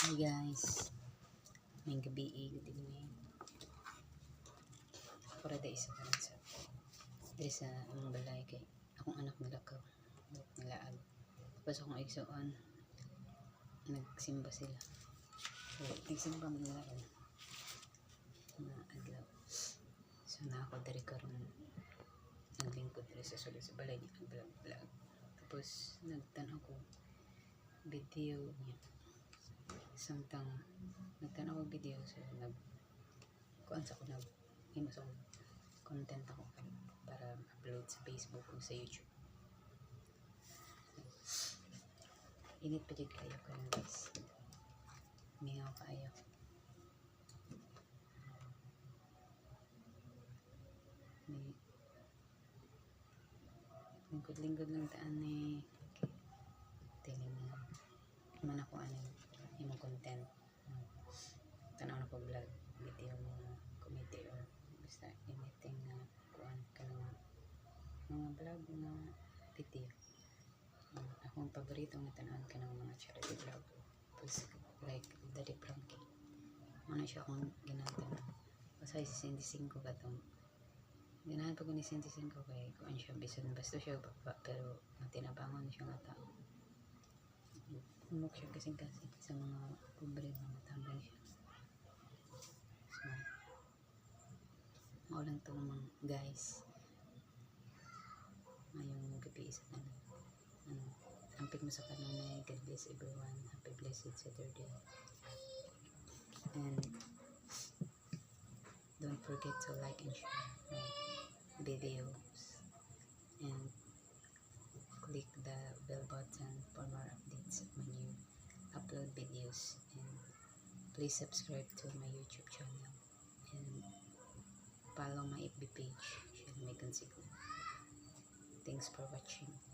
Hi guys, may gabi din ngayon. Para da isa ka sa diri sa among balay kay akong anak nilakaw nilaag. Tapos akong igsuon nagsimba sila. So nagsimba man nila na adlaw. So na ako diri karon naglingkod diri sa sulod sa balay ni vlog. Tapos nagtan-aw ko video niya. Samtang nagtanaw og video so kuan sa ko himo sa content ako para upload sa Facebook o sa YouTube. Init pa jud kayo karon guys. Mingaw kaayo. Lingkod-lingkod lang taan ni tingin na man ako imong content. Tanaw na ko vlog video mga comedy or basta anything na kuan kanang mga vlog na video. Akong paborito nga tanan kanang mga charity vlog. Tapos like Daddy Frankie. Ano siya akong ginatanan. Basta 65 katong ganahan pag ni 65 kay kuan siya bisan basta siya baba pero tinabangon siya nga tao. Umok siya kasing-kasing sa mga pobre mga matambay siya. So, maulang to mga guys. Ngayong gabi isa na ampit mo sa kanunay. God bless everyone. Happy blessed Saturday. And don't forget to like and share my videos. And click the bell button for more updates of my new upload videos. And please subscribe to my YouTube channel. And follow my FB page. Share my consigo. Thanks for watching.